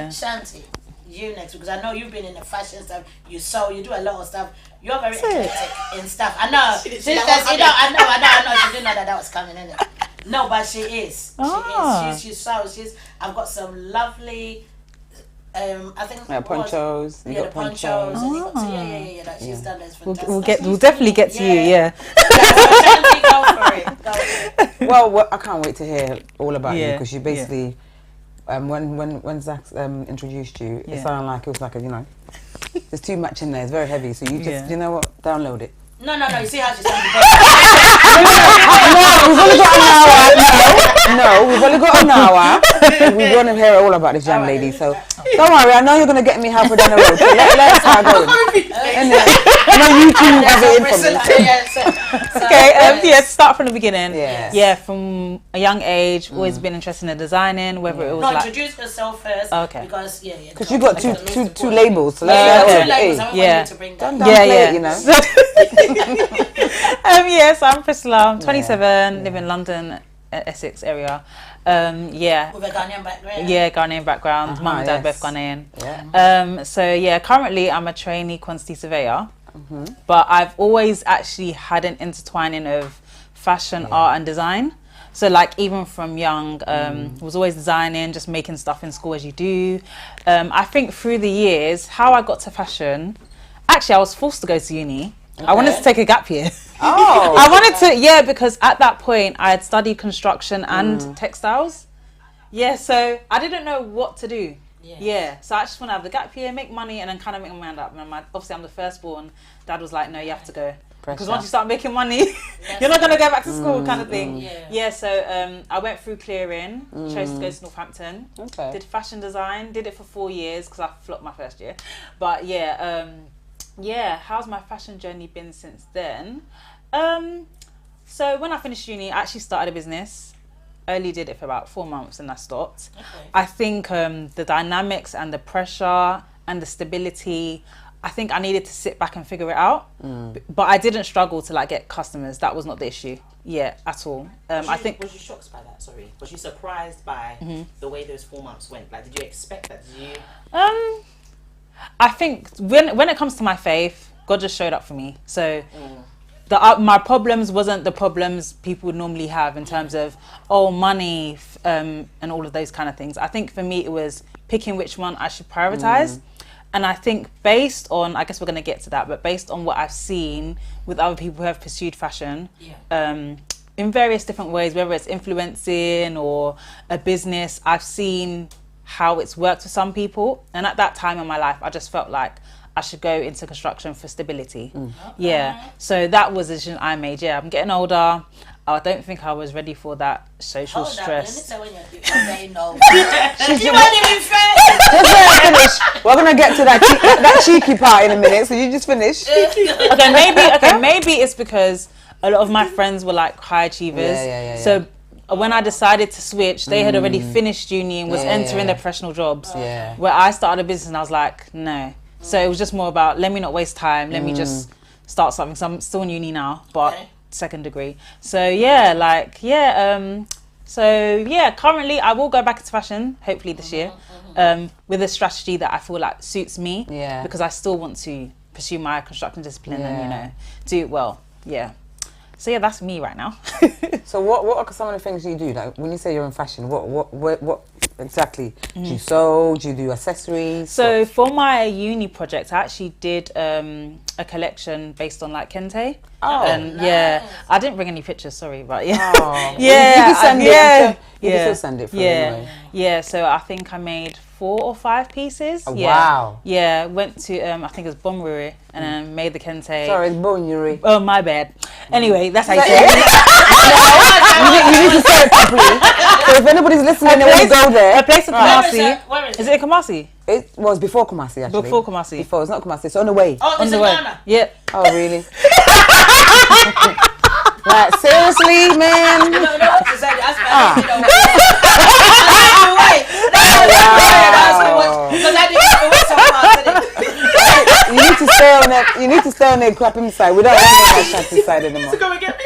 Shanti, you next, because I know you've been in the fashion stuff. You sew, you do a lot of stuff. You're very eclectic in stuff. I know. I know. She didn't know that was coming in it. No, but she is. She sews. I've got some lovely. I think ponchos. The ponchos. And she's done this fantastic. We'll definitely get to you. Yeah. Go for it. Well, I can't wait to hear all about you, because you basically, when Zach introduced you, it sounded like it was like there's too much in there. It's very heavy. So you just, you know what? Download it. No. You see how she's done we've only got an hour. We want to hear all about this young lady. So don't worry. I know you're going to get me halfway down the road. So let's start going. You two have it in for me. Okay. Start from the beginning. Yes. Yeah. From a young age, always been interested in designing. Whether it was introduce yourself first. Okay. Because because you got two labels. So let's you know. Yes, I'm Priscilla. I'm 27, live in London, Essex area. With a Ghanaian background. Yeah, Ghanaian background. Mum and dad both Ghanaian. Yeah. Currently I'm a trainee quantity surveyor, but I've always actually had an intertwining of fashion, art and design. So like even from young, was always designing, just making stuff in school as you do. I think through the years, how I got to fashion, actually I was forced to go to uni. Okay. I wanted to take a gap year. Oh. I wanted to, because at that point I had studied construction and textiles. Yeah, so I didn't know what to do. Yeah, so I just want to have the gap year, make money, and then kind of make my mind up. And obviously I'm the firstborn. Dad was like, no, you have to go. Because once you start making money, you're not going to go back to school kind of thing. So I went through clearing, chose to go to Northampton, did fashion design, did it for 4 years because I flopped my first year. But how's my fashion journey been since then? So when I finished uni, I actually started a business. Only did it for about 4 months and I stopped. I think the dynamics and the pressure and the stability, I think I needed to sit back and figure it out. But I didn't struggle to get customers. That was not the issue. At all. Was you shocked by that? Sorry. Was you surprised by the way those 4 months went? Like, did you expect that? Did you? I think when it comes to my faith, God just showed up for me. So my problems wasn't the problems people would normally have in terms of money and all of those kind of things. I think for me it was picking which one I should prioritize. And I think based on, I guess we're going to get to that, but based on what I've seen with other people who have pursued fashion in various different ways, whether it's influencing or a business, I've seen how it's worked for some people. And at that time in my life, I just felt like I should go into construction for stability. So that was a decision I made. I'm getting older. I don't think I was ready for that social stress. You weren't even finish. We're gonna get to that cheeky part in a minute. So you just finish. Maybe it's because a lot of my friends were like high achievers. So when I decided to switch, they had already finished uni and was entering their professional jobs. Where I started a business and I was like, no. So it was just more about, let me not waste time. Let me just start something. So I'm still in uni now, but second degree. So currently I will go back into fashion, hopefully this year, with a strategy that I feel like suits me. Because I still want to pursue my construction discipline and, do it well. So that's me right now. So what are some of the things you do? Like when you say you're in fashion, what exactly? Do you sew? Do you do accessories? So for my uni project, I actually did a collection based on like kente. I didn't bring any pictures, sorry, but you can send it. You can still send it. Anyway. So I think I made 4 or 5 pieces. Wow. Went to I think it was Bomuri and then made the kente. Sorry, it's Bomuri. Oh, my bad. Anyway, that's how you say it. You need to say it properly. So if anybody's listening, they want to go there. A place in Kumasi. Where is it in Kumasi? It was before Kumasi, actually. Before Kumasi. Before, it's not Kumasi. It's on the way. Oh, it's in Ghana? Yeah. Oh, really? Like, seriously, man? No, what you said. You need to stay on that. You need to stay on that crap inside. We don't want that shit inside anymore. Come and get me.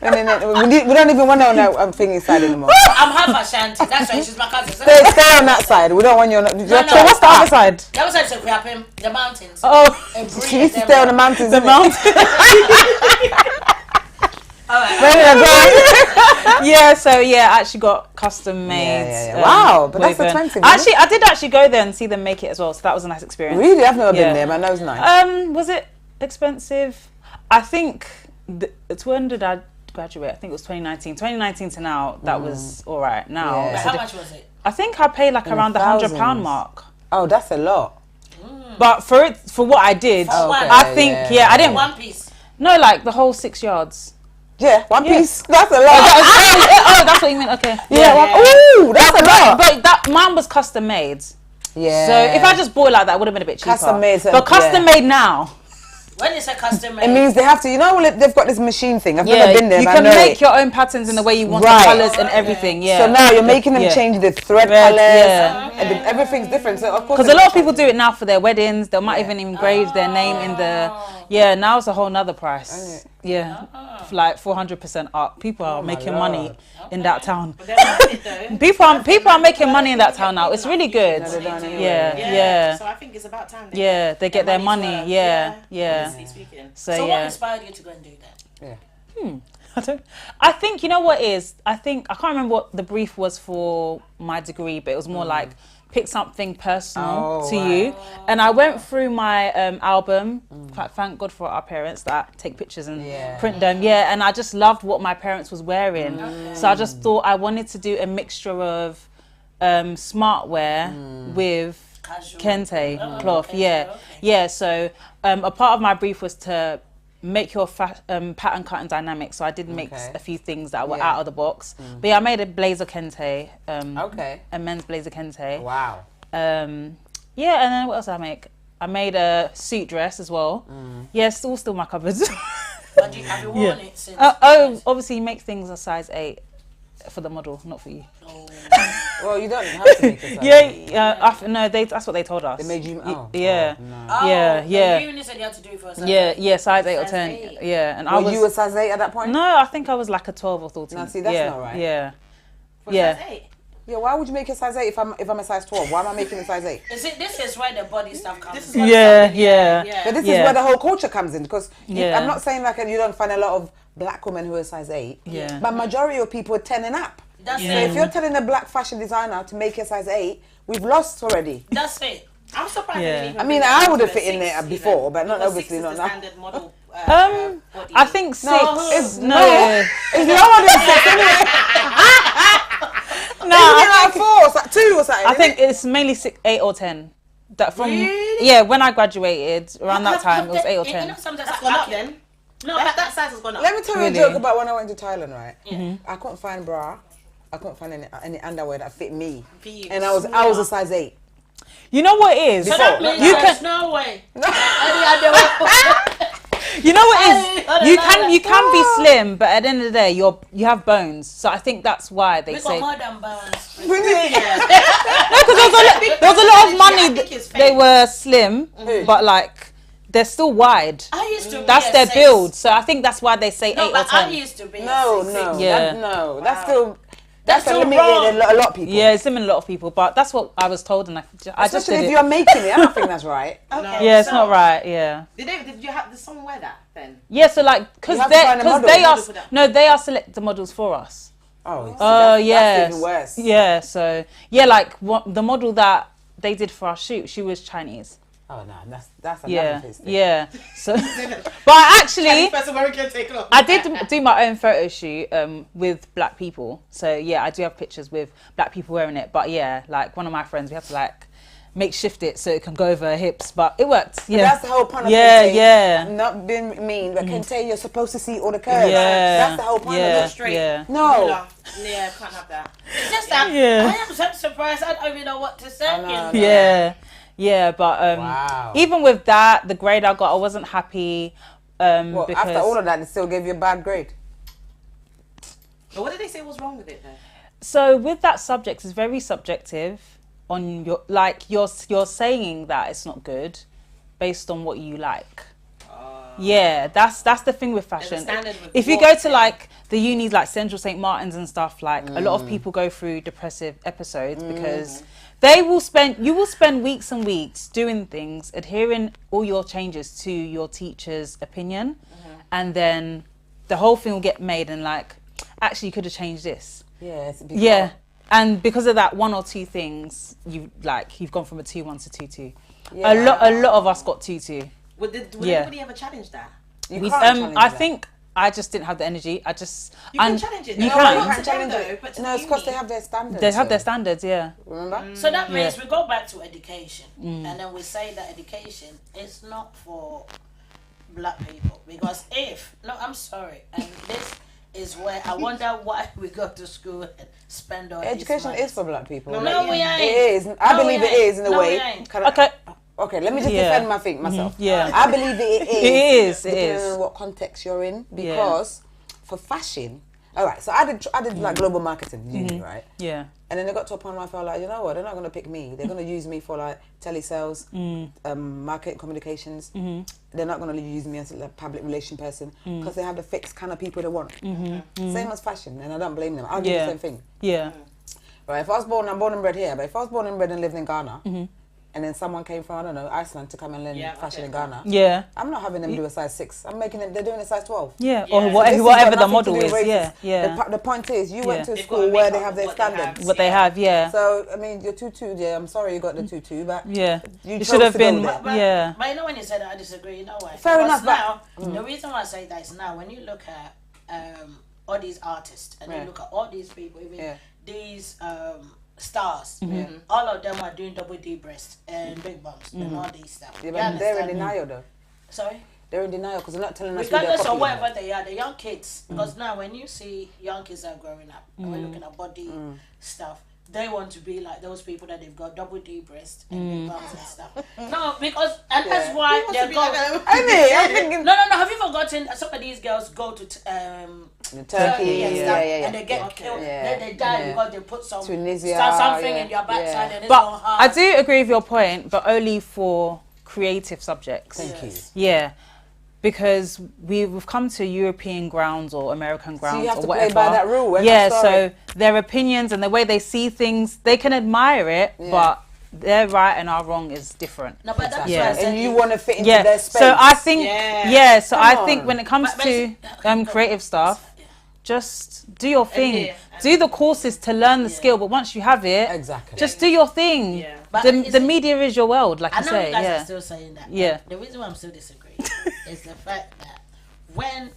We don't even want to on that thingy side anymore. I'm half Ashanti. That's why she's my cousin. Stay on that side. We don't want you on that. So what's the other side? The other side is Equiapim, the mountains. Oh, She needs to stay on the mountains. the mountain. Yeah, so yeah, I actually got custom made. Yeah. Wow, but that's woven. expensive. Actually, I did actually go there and see them make it as well, so that was a nice experience. Really? I've never Yeah. been there, but I know it's nice. Was it expensive? I think it's when did I graduate? I think it was 2019. 2019 to now, that was all right. Now, Yeah. But how much was it? I think I paid like around the £100 thousands. mark. Oh, that's a lot. But for what I did, Oh, okay. I think I didn't. One piece. No, like the whole 6 yards. Yeah, one Yeah. piece. That's a lot. Oh, that's what you mean. Okay. Ooh, that's a lot. But that mine was custom made. Yeah. So if I just bought it like that, it would have been a bit cheaper. Custom made, so- but custom yeah. made now. When you say custom made, It means they have to, they've got this machine thing. I've never been there, you but can I know make it. your own patterns in the way you want Right. the colours and everything. Yeah. So now you're making them Yeah. change the thread Threads, colours, yeah. and everything's different. So of course, Because a lot of people do it now for their weddings. They might even engrave their name in the. Yeah, now it's a whole nother price. Yeah, like 400% up. People are making money in that town. But they're worth it though. People are making money in that town now. It's really good. No, they don't anyway. Yeah. So I think it's about time. Yeah, they get their money. money's worth. Yeah. Honestly speaking. So so what yeah. inspired you to go and do that? I think you know what is. I can't remember what the brief was for my degree, but it was more like pick something personal to you. And I went through my album. Thank God for our parents that take pictures and print them. Yeah, and I just loved what my parents was wearing. So I just thought I wanted to do a mixture of smart wear with Casual. kente cloth. okay, Yeah, okay. yeah. So a part of my brief was to make your pattern cutting dynamic. So I did mix a few things that were out of the box. But yeah, I made a blazer kente. A men's blazer kente. Wow. Yeah, and then what else did I make? I made a suit dress as well. Yeah, it's all still my cupboards. But have you worn it since? Obviously you make things a size 8 for the model, not for you. Well, you don't have to make it. No, that's what they told us. They made you. Oh, yeah. God, no. Yeah. You said you had to do it for a size Yeah, size 8 or Size 10. 8. Yeah, and I Were was. you a size 8 at that point? No, I think I was like a 12 or 13. No, see, that's yeah, not right. Yeah. For Yeah. size 8. Yeah, why would you make a size 8 if I'm a size 12? Why am I making a size 8? This is where the body stuff comes This is in. what Yeah. But this is Yeah. where the whole culture comes in, because Yeah. I'm not saying like you don't find a lot of black women who are size 8, Yeah. but majority of people are 10 and up. That's So it. if you're telling a black fashion designer to make a size 8, we've lost already. That's it. I'm surprised. Yeah. they didn't even I mean, bring I it would have down to fit in a there 6 before, even. but not Because obviously 6 not is now. the standard model. Body. I think 6 is no. It's lower than 6 anyway. No, It's like 4 or something, 2 or something. I think it's mainly 6, 8 or 10. That from Really? yeah, when I graduated around that time, it was 8 or You know, 10. sometimes That's gone up then. No, That size has gone up. Let me tell you Really? a joke about when I went to Thailand, right? I couldn't find bra. I couldn't find any underwear that fit me. For you. And I was a size 8. You know what it is? So that means You there's can. no way. You know what it is? You can be slim, but at the end of the day, you have bones. So I think that's why they We say. got more than bones. Because there was a lot of money. They were slim, but like they're still wide. I used to be That's a their 6. build. So I think that's why they say No, 8 or but I 10. used to be No, a 6. no, Yeah. that's still that's still limited wrong. a lot of people. Yeah, it's similar to a lot of people, but that's what I was told, and I just Especially did if it. you're making it, I don't think that's right. Okay. Yeah, it's so- not right. Yeah. Did you have someone wear that then? Yeah, so like, because You have to find a model. they are Model for that. no, they are select the models for us. Oh, Oh yeah, that's even worse. Yeah, so yeah, like what the model that they did for our shoot, she was Chinese. Oh no, that's another Yeah, thing. yeah. So, but I actually, First American take off. I did do my own photo shoot with black people. So yeah, I do have pictures with black people wearing it. But yeah, like one of my friends, we had to like makeshift it so it can go over her hips, but it worked. Yeah, That's the whole point of Yeah, kente. yeah. Not being mean, but kente, you're supposed to see all the curves. Yeah, That's the whole point yeah, of it. Straight. yeah. No. Yeah, can't have that. It's just that Yeah. I am so surprised. I don't even know what to say. I know, you know. Yeah, yeah, but Wow. even with that, the grade I got, I wasn't happy Well, because after all of that, they still gave you a bad grade. But what did they say was wrong with it then? so with that subject, it's very subjective. On your like, you're saying that it's not good, based on what you like. Yeah, that's the thing with fashion. If you go to like the unis like Central St. Martin's and stuff, like a lot of people go through depressive episodes because you will spend weeks and weeks doing things, adhering all your changes to your teacher's opinion, and then the whole thing will get made and like, actually you could have changed this. Yeah. And because of that one or two things, you've gone from a 2-1 to 2-2. Yeah. A lot of us got 2-2. Would anybody ever challenge that? I think I just didn't have the energy. You can challenge it. You can challenge it. But no, it's because they have their standards. They have their standards, yeah. Remember? So that means we go back to education, and then we say that education is not for black people, because I'm sorry, and this is where I wonder why we go to school and spend all education this money. is for black people. No, we ain't. It is. I believe it is in a way. Okay, let me just defend myself. Yeah, I believe it is. It is. Depending on what context you're in, because for fashion, all right. So I did like global marketing, uni, right? Yeah. And then it got to a point where I felt like, you know what, they're not going to pick me. They're going to use me for like telesales, market communications. They're not going to use me as a public relation person because they have the fixed kind of people they want. Same as fashion, and I don't blame them. I'll do the same thing. Yeah. Right, if I was born and bred here, but if I was born and bred and lived in Ghana, and then someone came from, I don't know, Iceland to come and learn fashion in Ghana, I'm not having them do a size 6. I'm making them, they're doing a size 12. Yeah, or whatever the model is. The point is, you went to a school where they have their standards. What they have, So, I mean, your 2-2, I'm sorry you got the 2-2, but you should have been, But you know, when you said that, I disagree, you know why? Fair enough, now, the reason why I say that is now, when you look at all these artists, and you look at all these people, even these stars, all of them are doing double D breast and big bumps and all these stuff. Yeah, but they're in denial though. Sorry? They're in denial because they're not telling us regardless of whatever they are, the young kids, because now when you see young kids that are growing up, and we're looking at body stuff, they want to be like those people that they've got double D breast and big bumps and stuff. No, because, and that's why they're going. I'm thinking. No, have you forgotten? Some of these girls go to Turkey and stuff, and they get killed. Then they die because they put something in your backside and it's not hard. I do agree with your point, but only for creative subjects. Thank you. Yeah. Because we've come to European grounds or American grounds, so you have or to whatever. play by that rule. So their opinions and the way they see things, they can admire it, but their right and our wrong is different. No, but that's why I said and you want to fit into their space. So I think, I think when it comes to creative stuff, just do your thing. Do the courses to learn the skill, but once you have it, just do your thing. Yeah. The media is your world, like you say. I know you guys are still saying that. Yeah. The reason why I'm still disagreeing is the fact that when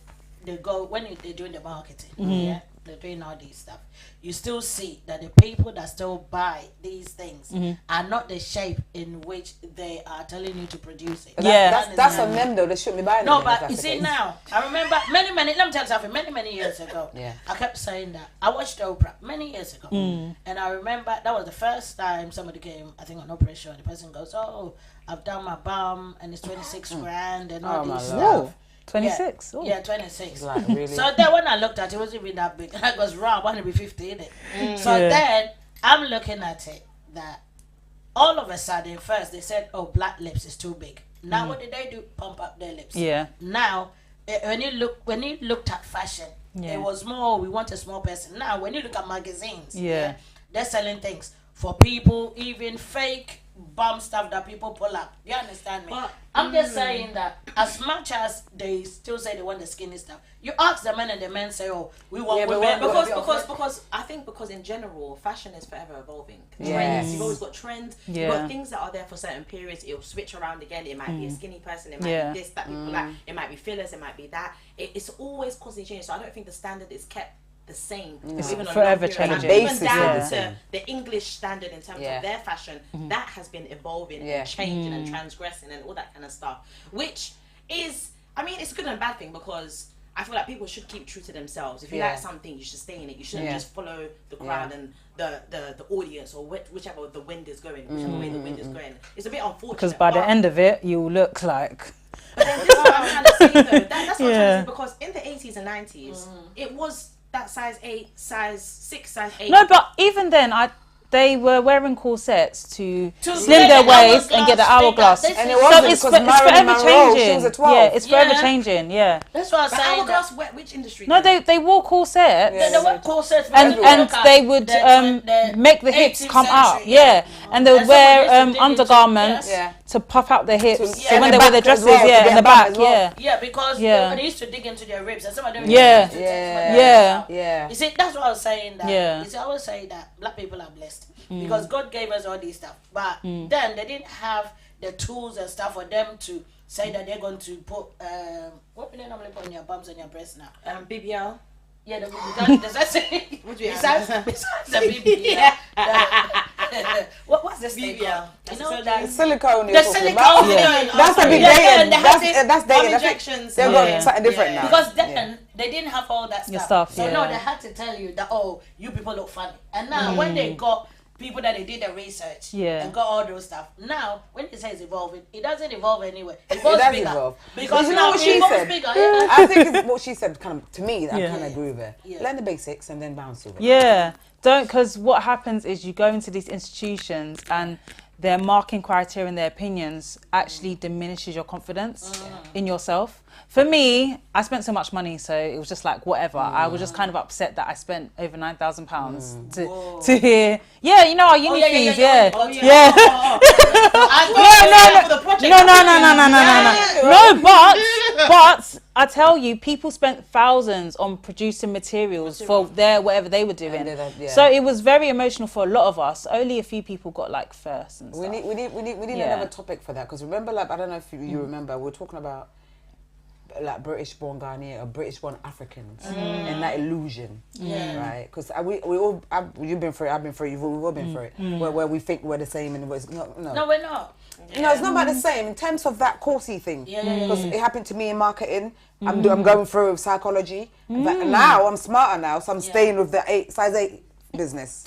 they're doing the marketing, they're doing all these stuff, you still see that the people that still buy these things are not the shape in which they are telling you to produce it. That's on them though. They shouldn't be buying it. No, but you see now, I remember many, let me tell you something, many years ago, I kept saying that. I watched Oprah many years ago, and I remember that was the first time somebody came, I think on Oprah show, and the person goes, oh, I've done my bum, and it's 26 grand, and all this stuff. 26? Yeah, 26. Like, really? So then when I looked at it, it wasn't even that big. And I goes, wrong, I want to be 50 in it. So then I'm looking at it that all of a sudden, first they said, oh, black lips is too big. Now what did they do? Pump up their lips. Yeah. Now, when you looked at fashion, it was more, we want a small person. Now, when you look at magazines, they're selling things for people, even fake bum stuff that people pull up. You understand me? But, I'm just saying that as much as they still say they want the skinny stuff, you ask the men and the men say, oh, we want women. Because I think because in general, fashion is forever evolving. Trends, you've always got trends. You've got things that are there for certain periods. It'll switch around again. It might be a skinny person. It might be this, that people like. It might be fillers. It might be that. It's always constantly changing. So I don't think the standard is kept the same. It's forever changing. Even down to the English standard in terms of their fashion, that has been evolving and changing and transgressing and all that kind of stuff. Which is, I mean, it's a good and bad thing because I feel like people should keep true to themselves. If you like something, you should stay in it. You shouldn't just follow the crowd and the audience or whichever the wind is going, whichever way the wind is going. It's a bit unfortunate. Because by the end of it, you'll look like... But then this is what I'm trying to say though. That's what I'm trying to say, because in the 80s and 90s, it was that size 8, size 6, size 8. No, but even then, they were wearing corsets to slim their waist and get the hourglass. And it wasn't it's because Marilyn forever Monroe, changing. she was a 12. Yeah, it's forever changing. Yeah. That's what I'm But saying. hourglass, which industry? No, then? they wore corsets. They wear corsets, And they would make the hips come out, and they would wear undergarments to puff out their hips. So when they wear their dresses, in the back, because they used to dig into their ribs, and some of them, You see, that's what I was saying. That you see, I was saying that black people are blessed because God gave us all these stuff, but then they didn't have the tools and stuff for them to say that they're going to put what do they normally put on your bums and your breasts now? BBL. Yeah, does that say? Besides the BBL. What's this thing called? You know, the silicone. The silicone. That's the big dating. That's dating. Injections. They've got something different now. Because then they didn't have all that stuff. So yeah. no, they had to tell you that, oh, you people look funny. And now when they got people that they did the research and got all those stuff, now when they say it's evolving, it doesn't evolve anyway. It evolves bigger. Evolve. Because you know what she said? Bigger, I think it's what she said kind of to me that I kind of agree with her. Learn the basics and then bounce to it. Yeah. Don't, because what happens is you go into these institutions and their marking criteria and their opinions actually diminishes your confidence in yourself. For me, I spent so much money, so it was just like whatever. I was just kind of upset that I spent over £9,000 to hear. Yeah, you know our uni fees. No, but I tell you, people spent thousands on producing materials for their whatever they were doing. So it was very emotional for a lot of us. Only a few people got like first and stuff. We need another topic for that, because remember, like, I don't know if you remember, we were talking about like British-born Ghanaian or British-born Africans and that illusion, right? Because you've been through it, I've been through it, we've all been through it, where we think we're the same and it's no, we're not. No, it's not about the same in terms of that coursey thing. Because it happened to me in marketing. I'm going through psychology. But now I'm smarter now, so I'm staying with the size 8 business.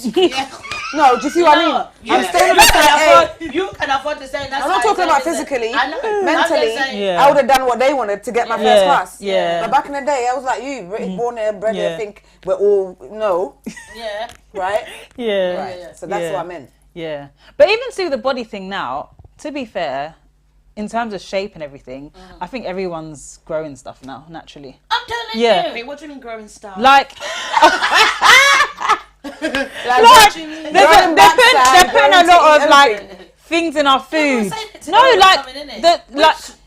No, do you see what I mean? I'm staying with the size 8. You can afford to stay in that. I'm not talking about physically. Mentally, I would have done what they wanted to get my first class. Yeah. But back in the day, I was like you, British born there, bred there, think we're all right? Right. So that's what I meant. Yeah. But even to the body thing now, to be fair, in terms of shape and everything, I think everyone's growing stuff now, naturally. I'm telling you. Wait, what do you mean growing stuff? Like they're putting a lot of like things in our food. No, like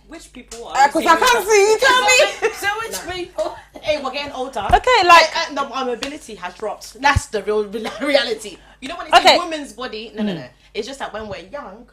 which people are? Because I can't see. You tell me. So which people? Hey, we're getting older. Okay, like our mobility has dropped. That's the real reality. You know when it's a woman's body? No. It's just that when we're young,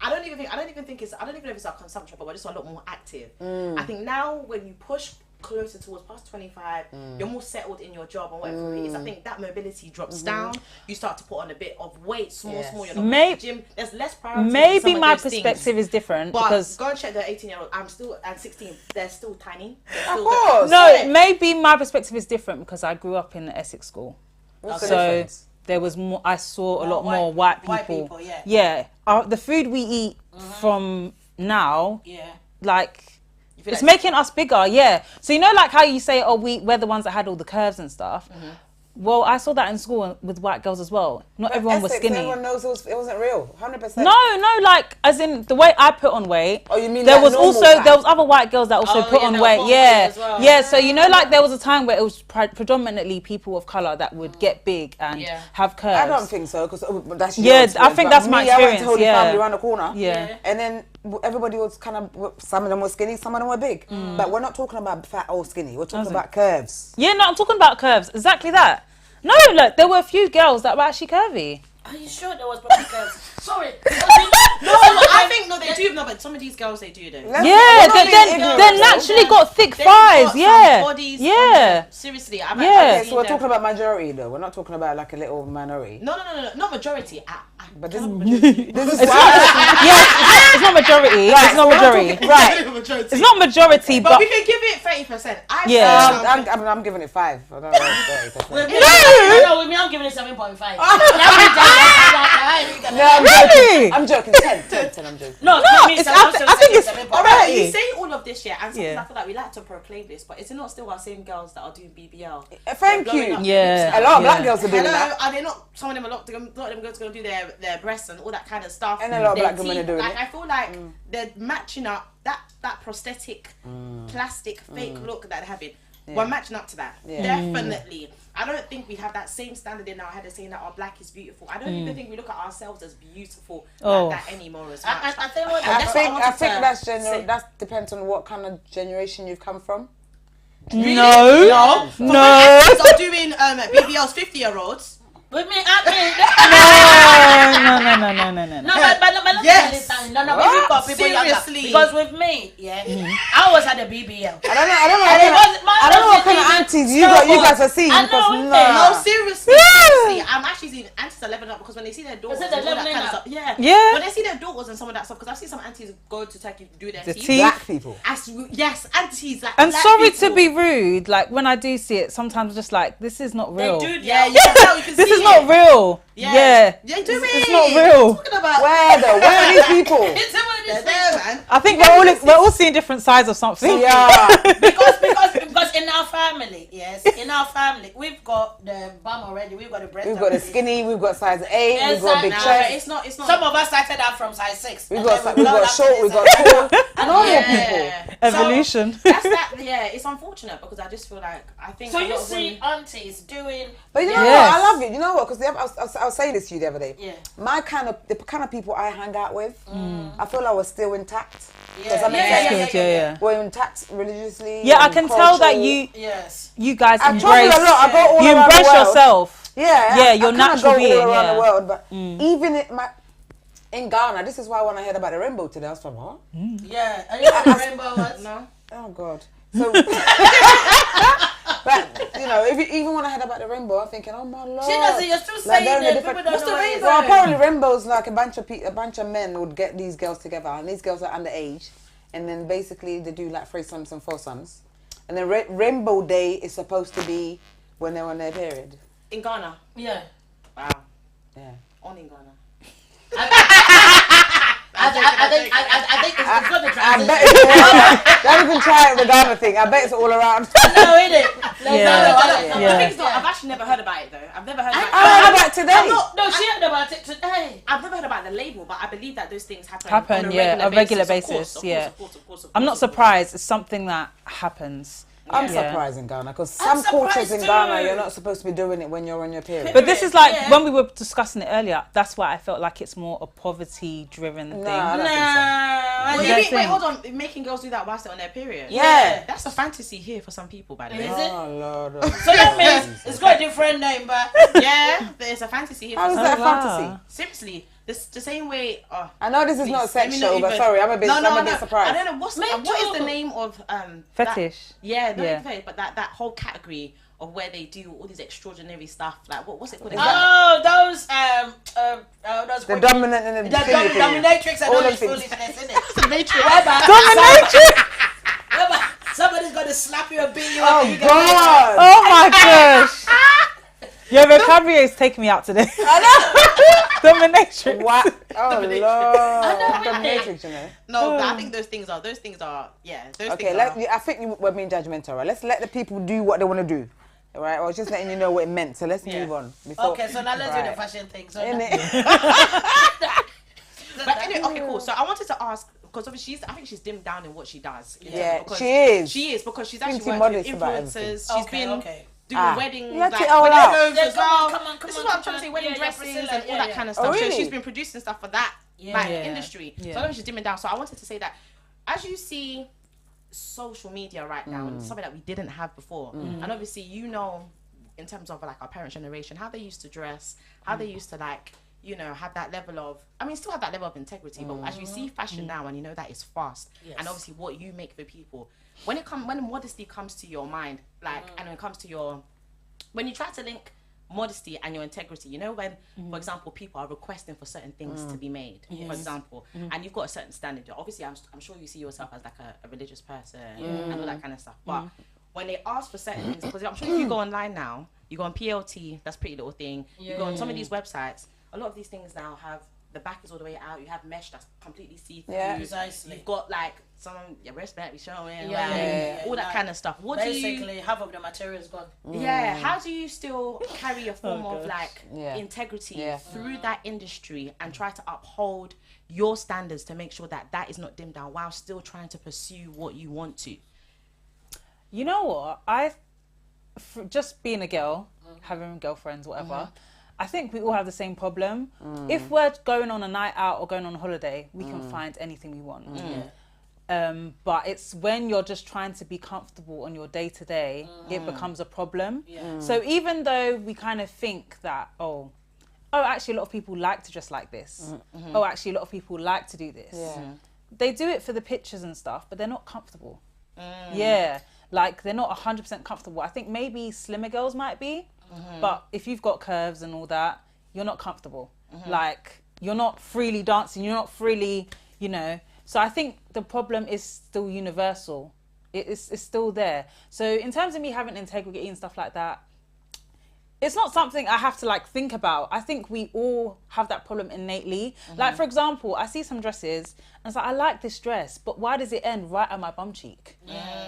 I don't even know if it's our consumption, but we're just a lot more active. I think now when you push closer towards past 25, you're more settled in your job and whatever it is. I think that mobility drops down. You start to put on a bit of weight, small. You're not going to the gym. There's less priority. Maybe my perspective is different, but because go and check the 18-year-old. I'm 16. They're still tiny. Of course. No, maybe my perspective is different because I grew up in the Essex school. What's the So difference? there was more. I saw a lot more white people. Yeah. The food we eat from now, Yeah. like. It's making us bigger, So you know, like how you say, oh, we're the ones that had all the curves and stuff. Well, I saw that in school with white girls as well. Not everyone was skinny. Everyone knows it wasn't real, 100%. No, like as in the way I put on weight. Oh, you mean there like was normal also fat? there was other white girls that also put on weight. As well. Yeah. So you know, like there was a time where it was predominantly people of color that would get big and have curves. I don't think so, because that's I think that's my experience. I went to Holy Family around the corner. Yeah. And then everybody was kind of, some of them were skinny, some of them were big. But we're not talking about fat or skinny. We're talking about curves. Yeah, no, I'm talking about curves. Exactly that. No, look, there were a few girls that were actually curvy. Are you sure there was probably curves? Sorry. I think they do. No, but some of these girls they do though. They naturally got thick thighs. Bodies. Seriously, Okay, so we're talking about majority though. We're not talking about like a little minority. No, not majority. But this is It's not majority. It's not majority. Right. It's not majority, But but we can give it 30%. I'm giving it 5. I don't know. With me, with me, I'm giving it 7.5. No, really? I'm joking. 10, I'm joking. No, I think it's Alright, you alright. say all of this, yeah, and sometimes I feel like we like to proclaim this, but is it not still our same girls that are doing BBL? Thank you. Yeah. A lot of black girls are doing Hello, that. are they not? Some of them are not. A lot of them girls going to do their breasts and all that kind of stuff. And a lot of their black women are doing like, it. I feel like they're matching up that prosthetic, plastic, fake look that they're having. We're matching up to that. Yeah. Definitely. I don't think we have that same standard in our head of saying that our black is beautiful. I don't even think we look at ourselves as beautiful like that anymore as much. I think what I that's think what that depends on what kind of generation you've come from. Really? No. For when actors are doing BBLs 50-year-olds. with me, No. No, but let me Yes. tell you something. No, but we've got people younger. Seriously. Because with me, I was at the BBL. I don't know what kind of aunties you guys are seeing. I Because know, No, seriously. Seriously. I'm actually seeing aunties are leveling up because when they see their daughters Is and it all they're that kind of leveling stuff. up? Yeah. When they see their daughters and some of that stuff, because I've seen some aunties go to Turkey to do their The teeth. teeth. black people. Yes, aunties like. And black sorry people. to be rude, like when I do see it, sometimes I'm just like, this is not real. They do, Yeah, you can tell. You can This see is not it. real. Yeah. Yeah. Yeah, do it. It's not real. What are you talking about? Where though? Where are these people? They're there, man. I think we're all seeing different sides of something. Yeah. because in our family, in our family, we've got the bum already, we've got the breast. We've got the already. skinny, we've got size 8, we've got big Nah, chest. It's not. Some of us started out from size 6. We've and got then we've blown got up to short, this we've got size. tall. Normal people. Evolution. So, that's that. Yeah, it's unfortunate because I just feel like I think. So a you lot of see women- aunties doing. But you know Yes. what? I love it. You know what? Because I was saying this to you the other day. Yeah. The kind of people I hang out with, I feel I was still intact. Yeah. Does that make sense? Yeah. We're intact religiously. Yeah, I and can tell that culturally. Yes. you guys I travel embrace. a lot. I go all You around the embrace world. yourself. Yeah, Yeah, I your kinda natural go being, all around yeah. the world. But even in Ghana, this is why when I heard about the rainbow today, I was like, what? Yeah. And you know what the rainbow was? No. Oh God. So, but you know, even when I heard about the rainbow, I'm thinking, oh my Lord. She doesn't. You're still Like, saying they're in a it. different- People don't What's know the what it is. rainbow? Well, apparently rainbows like a bunch of men would get these girls together, and these girls are underage, and then basically they do like threesomes and foursomes, and then Rainbow Day is supposed to be when they're on their period. In Ghana. Yeah. Wow. Yeah. On in Ghana. I think it's good to I transition. bet it's don't even try it with the Ghana thing. I bet it's all around. No, is it? Yeah. The thing is not, I've actually never heard about it though. I've never heard about it. I heard about it today. No, she heard about it today. I've never heard about the label, but I believe that those things happen Happen, on yeah, a regular basis. basis, Of yeah. course, I'm not surprised. It's something that happens. I'm Yeah. surprised in Ghana because some cultures in surprised Ghana too. you're not supposed to be doing it when you're on your period. But this is like Yeah. when we were discussing it earlier. That's why I felt like it's more a poverty-driven thing. No, I don't think so. You don't Wait, think? hold on. Making girls do that whilst they're on their period. Yeah. That's a fantasy here for some people, by the way. Is it? Oh Lord. So that means it's got a different name, but Yeah, there's a fantasy here How for is some that a wow. fantasy? Seriously, the same way. I know this is not a Please, sex let me show, not but even- sorry, I'm a bit No. surprised. I don't know what is the name of Fetish. Not Yeah. fetish, but that whole category of where they do all these extraordinary stuff. Like what's it called? those The dominant and the the thing thing. dominatrix and All all them this things. foolishness, isn't it? the Matrix. Whereby somebody's gonna slap you and beat you up. Oh and you get God. Oh my gosh. Your vocabulary is taking me out today. Dominatrix. What? Oh Dominatrix. Lord. Dominatrix, you know. No, but I think those things are yeah. Those Okay, things are. I think we're being judgmental, right? Let's let the people do what they want to do. All right? I was just letting you know what it meant, so let's move on. Okay, so now let's do the Right. fashion thing. So But anyway, okay, cool. So I wanted to ask because obviously I think she's dimmed down in what she does. Yeah, because she is. She is because she's actually Pretty worked with modest about everything. influencers. She's been doing Ah, weddings, let like it all wedding out. clothes Yeah, as well. come on, This is what I'm trying to say, wedding yeah, dresses Priscilla, and all that kind of Oh, stuff. So really? she's been producing stuff for that Yeah. industry. Yeah. So I know she's dimming down. So I wanted to say that as you see social media right now, and something that we didn't have before, and obviously you know, in terms of like our parent generation, how they used to dress, how they used to like, you know, have that level of, I mean, still have that level of integrity, but as you see fashion now and you know that it's fast, and obviously what you make for people, when modesty comes to your mind, like, and when it comes to when you try to link modesty and your integrity. You know, when, for example, people are requesting for certain things to be made, for example, and you've got a certain standard. Obviously, I'm sure you see yourself as like a religious person and all that kind of stuff. But when they ask for certain things, because I'm sure if you go online now, you go on PLT, that's Pretty Little Thing. You go on some of these websites. A lot of these things now have the back is all the way out. You have mesh that's completely see-through. Yeah, precisely. You've got like some your breast might be showing, all that like, kind of stuff. What basically, half of the material is gone. Yeah, how do you still carry a form of like integrity through that industry and try to uphold your standards to make sure that that is not dimmed down while still trying to pursue what you want to? You know what? Just being a girl, having girlfriends, whatever, I think we all have the same problem. If we're going on a night out or going on a holiday, we can find anything we want. But it's when you're just trying to be comfortable on your day to day, it becomes a problem. So even though we kind of think that, oh, actually a lot of people like to dress like this. Oh, actually a lot of people like to do this. They do it for the pictures and stuff, but they're not comfortable. Yeah, like they're not 100% comfortable. I think maybe slimmer girls might be, but if you've got curves and all that, you're not comfortable. Like you're not freely dancing, you're not freely, you know. So I think the problem is still universal. It's still there. So in terms of me having integrity and stuff like that, it's not something I have to like think about. I think we all have that problem innately. Like for example, I see some dresses and it's like, I like this dress, but why does it end right at my bum cheek?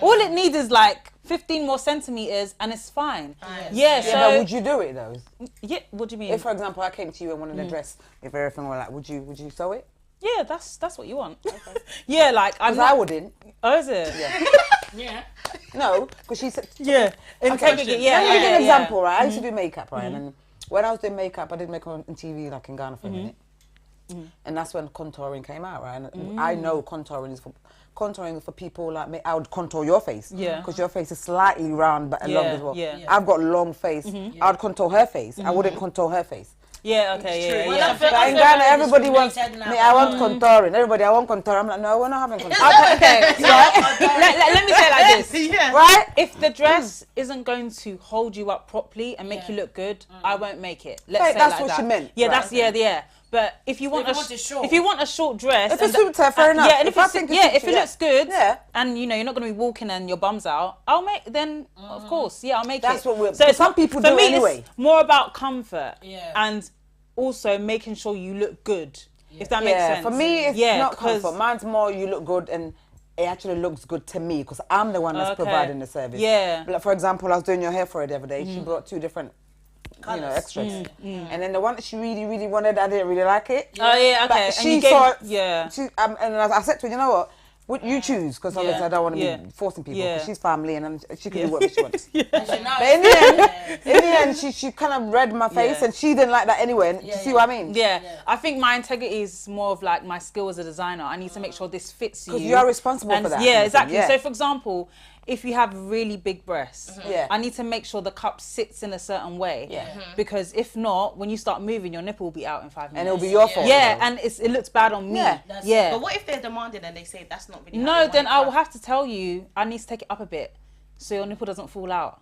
All it needs is like 15 more centimeters and it's fine. Yeah, so but would you do it though? Yeah, what do you mean? If, for example, I came to you and wanted a dress with everything all like, would you sew it? Yeah, that's what you want. Yeah, like I wouldn't. Oh, is it? Yeah. No, because she said. Yeah. Integrity. Yeah. Let me give you an example, right? I used to do makeup, right? And when I was doing makeup, I did makeup on TV, like in Ghana for a minute. And that's when contouring came out, right? And I know contouring is for people like me. I would contour your face. Yeah. Because your face is slightly round but long as well. Yeah. I've got long face. I would contour her face. I wouldn't contour her face. Yeah, okay, yeah, Well, yeah. But in Ghana, everybody wants me. I want contouring. Everybody, I want contouring. I'm like, no, we're not having contouring. Okay, let me say it like this. Right? If the dress isn't going to hold you up properly and make you look good, I won't make it. Let's say that's like what that. she meant. Yeah, Right. that's yeah. But if you want If you want a short dress, If it suits her, fair enough. Yeah, and If I think it suits if you, it looks good, yeah. and you know you're not going to be walking and your bum's out, I'll make. Then of course, yeah, I'll make That's it. what we're. So So it's some not- people for do me, anyway. it's more about comfort. Yeah. And also making sure you look good. If that makes Yeah, sense. for me, it's Yeah, not 'cause- comfort. Mine's more you look good and it actually looks good to me because I'm the one that's Okay. providing the service. Yeah. Like, for example, I was doing your hair for her the other day. She brought 2 different, extras. And then the one that she really, really wanted, I didn't really like it. Oh yeah, okay. But And she you gave, saw, yeah. and I said to her, you know what you choose? Because obviously I don't want to be forcing people. Yeah. Because she's family and she can do what she wants. But But in the end, she kind of read my face and she didn't like that anyway. And you see what I mean? Yeah, I think my integrity is more of like my skill as a designer. I need to make sure this fits you. Because you're responsible And for that. Yeah, exactly. Yeah. So for example, if you have really big breasts, Yeah. I need to make sure the cup sits in a certain way. Yeah. Because if not, when you start moving, your nipple will be out in 5 minutes. And it'll be your fault. Yeah, though. and it looks bad on me. Yeah. Yeah. But what if they're demanding and they say that's not really how No, they then want I it will done? have to tell you I need to take it up a bit so your nipple doesn't fall out.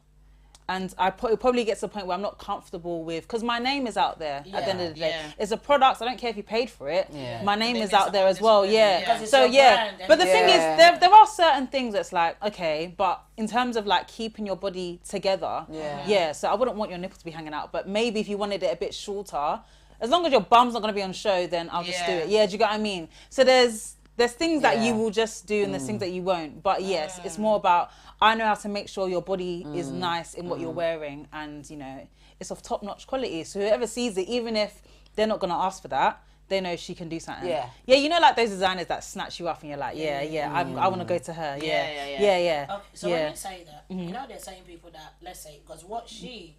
And it probably gets to a point where I'm not comfortable with, because my name is out there at the end of the day. Yeah. It's a product, I don't care if you paid for it. Yeah. My name They is mess out up there all as this well, already, yeah. yeah. 'Cause it's So your yeah, brand and but the thing is, Yeah. there are certain things that's like, okay, but in terms of like keeping your body together, Yeah. so I wouldn't want your nipple to be hanging out, but maybe if you wanted it a bit shorter, as long as your bum's not going to be on show, then I'll just do Yeah. it. Yeah, do you get what I mean? So there's things that you Yeah. will just do and there's things that you won't. But yes, it's more about, I know how to make sure your body is nice in what you're wearing and, you know, it's of top-notch quality. So whoever sees it, even if they're not going to ask for that, they know she can do something. Yeah. Yeah, you know, like those designers that snatch you up and you're like, I want to go to her. Yeah. Yeah. Okay, so when you say that, you know, there's certain people that, let's say, because what you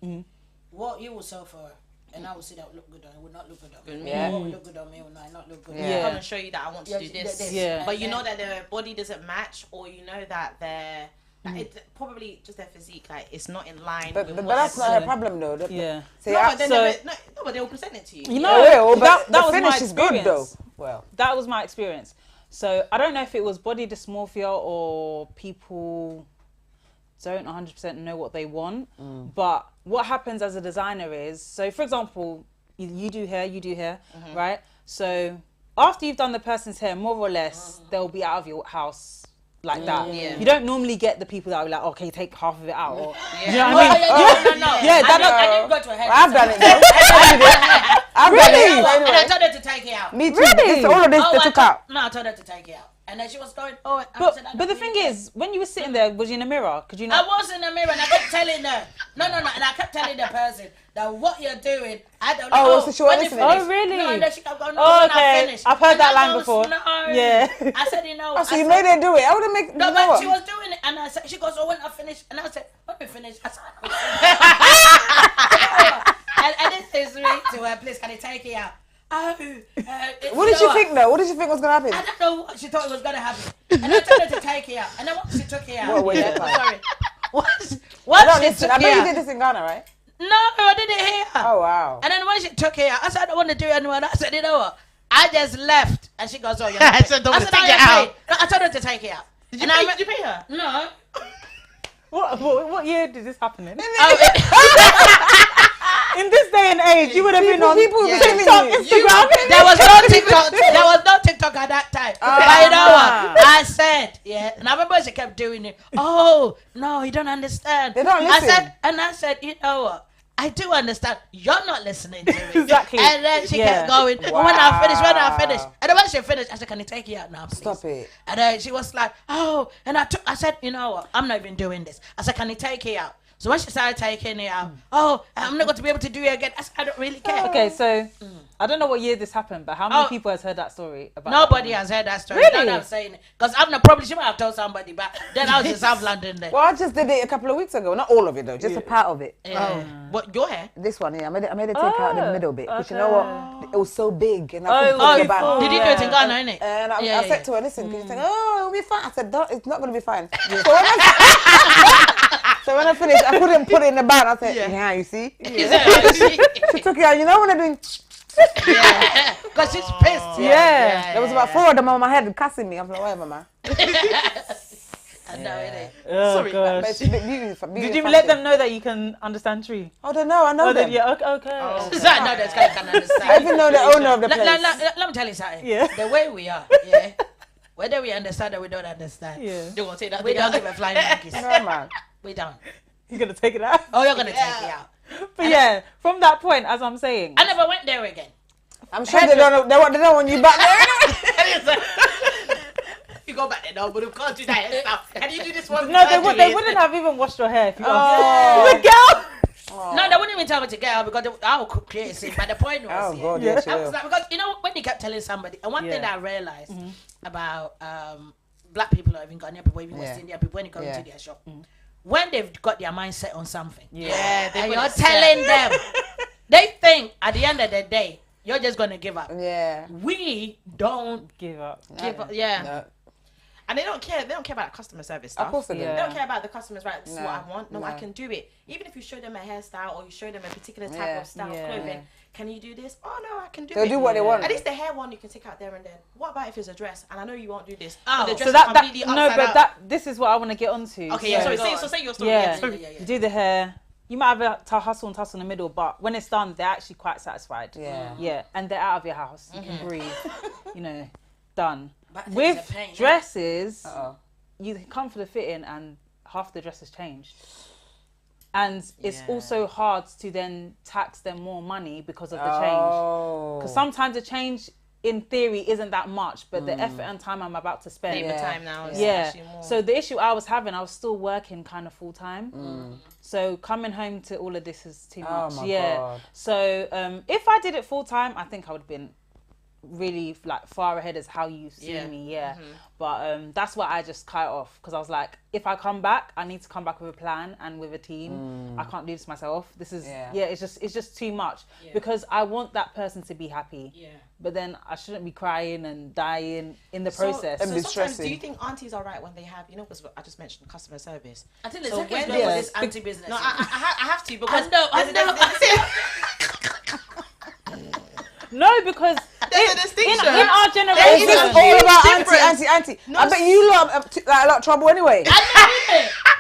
will sell for her, and I will see that would look good on it, would not look good on me. Yeah. What will look good on me will not look good on Yeah. me. Come and show you that I want to do this. Yeah. But you know that their body doesn't match, or you know that they're it's probably just their physique, like it's not in line. But with but what that's they're not her doing. problem though. Yeah. See, No, I- but then so- but they will present it to you. You know, It will, but that the was my finish is good though. experience. Well, That was my experience. So I don't know if it was body dysmorphia or people don't 100% know what they want. But what happens as a designer is, so for example, you do hair, right? So after you've done the person's hair, more or less, they'll be out of your house like that. You don't normally get the people that are like, okay, take half of it out. Or, you know what I mean? No. Yeah, I didn't go to a hair. I've done it though. I've done it. And I told her to take it out. Me too. It's all of this they took out. No, I told her to take it out. And then she was going, But the thing is, when you were sitting there, was you in a mirror? Could you not? I was in the mirror and I kept telling her, no. And I kept telling the person that what you're doing, I don't know. Oh, so she wasn't listening? Oh, really? No, and then she kept going, Oh, when I finish. I've heard And that I line goes, before. No. Yeah. I said, you know. Oh, so I you said, made her do it. I would have made. No, you know but what? she was doing it, and I said, she goes, oh, when I finish, and I said, when we finish, I said, and this is me to her, please, can you take it out? What did she think though? What did she think was gonna happen? I don't know what she thought was gonna happen, and I told her to take it out, and then once she took it out, What way that sorry, once I she took bet it you out, did this in Ghana, right? no, I didn't hear her. Oh wow. And then when she took it out, I said, I don't want to do it anymore. I said, you know what? I just left, and she goes, oh, you're not I said, don't I take "I it am out." paid." No, I told her to take it out. Did you pay her? No. What year did this happen in? Oh, In this day and age, you would have been on people TikTok, Instagram. There was no TikTok. There was no TikTok at that time. But you know what? I said, and I remember she kept doing it. Oh no, you don't understand. They don't listen. I said, you know what? I do understand. You're not listening to me. Exactly. And then she kept going. Wow. When I finish. And then when she finished, I said, can you take it out now, please? Stop it. And then she was like, oh. And I said, you know what? I'm not even doing this. I said, can you take it out? So when she started taking it out, I'm not going to be able to do it again. I said, I don't really care. Okay, so I don't know what year this happened, but how many people has heard that story about? Nobody has heard that story. Really? That's what I'm saying it. Because I'm not probably, she might have told somebody, but then I was in South London then. Well, I just did it a couple of weeks ago. Not all of it though, just a part of it. What, your hair? This one, I made it take out the middle bit. But you know what? It was so big, and I couldn't Oh, put it back. Did you do it in Ghana, innit? And I said to her, listen, can you say, oh, it'll be fine. I said, don't, it's not going to be fine. So when I finished, I couldn't put it in the bag. I said, yeah, you see? She took it out. You know when they're doing... Because she's pissed. Yeah. There was about 4 of them on my head cussing me. I'm like, why, mama? I know it. Oh, Sorry, gosh. But it's beautiful. Did you let them know that you can understand tree? Oh, they know. I know them. Yeah, okay. So I know this guy can understand. I even know the owner of the place. Let me tell you something. Yeah. The way we are, whether we understand or we don't understand, Yeah. You're gonna take that. we don't give a flying monkeys. No, man. We don't. You're going to take it out? Oh, you're going to take it out. But yeah, from that point, as I'm saying. I never went there again. I'm sure they don't want you back there. You go back there now, but you can't do that stuff. Can you do this one? No, they wouldn't have even washed your hair if you Oh. the girl. No, they wouldn't even tell me to get out because I would create a scene. But the point was, Oh, God, yes, you I was will. like, because you know when you kept telling somebody, and one thing that I realized about black people or even Ghanaian people, even West Indian people, when you go into their shop, when they've got their mindset on something, and you're telling them, they think at the end of the day you're just gonna give up. Yeah. We don't Give up. give up. Yeah. No. And they don't care. They don't care about customer service stuff. Of course they do. Yeah. They don't care about the customer's right. This is No, what I want. No, I no. can do it. Even if you show them a hairstyle or you show them a particular type of style of clothing, can you do this? Oh no, I can do They'll it. do what they want. At least the hair one you can take out there and then. What about if it's a dress? And I know you won't do this. Oh, but the dress So is that completely no, upside but out. this is what I want to get onto. Okay, yeah. So- Sorry. Say your story. Yeah, Sorry. Yeah. you do the hair. You might have to hustle and tussle in the middle, but when it's done, they're actually quite satisfied. Yeah. And they're out of your house. You can breathe. Done. But things With are pain, innit? dresses, Uh-oh. you come for the fitting and half the dress has changed. And it's also hard to then tax them more money because of the change. Because sometimes the change, in theory, isn't that much, but the effort and time I'm about to spend. Labor time now is Yeah. actually more. So the issue I was having, I was still working kind of full time. So coming home to all of this is too much. my yeah. God. So if I did it full time, I think I would have been really like far ahead as how you see me. Yeah. But that's why I just cut it off because I was like, if I come back, I need to come back with a plan and with a team. I can't do this myself. This is it's just too much because I want that person to be happy. Yeah. But then I shouldn't be crying and dying in the process. So be sometimes, stressing. do you think aunties are right when they have, because I just mentioned customer service? I think So there's when when they- this anti-business. No, I have to because No, because there's a distinction. in our It's generation, just all about difference. anti. I bet you lot have like a lot of trouble anyway.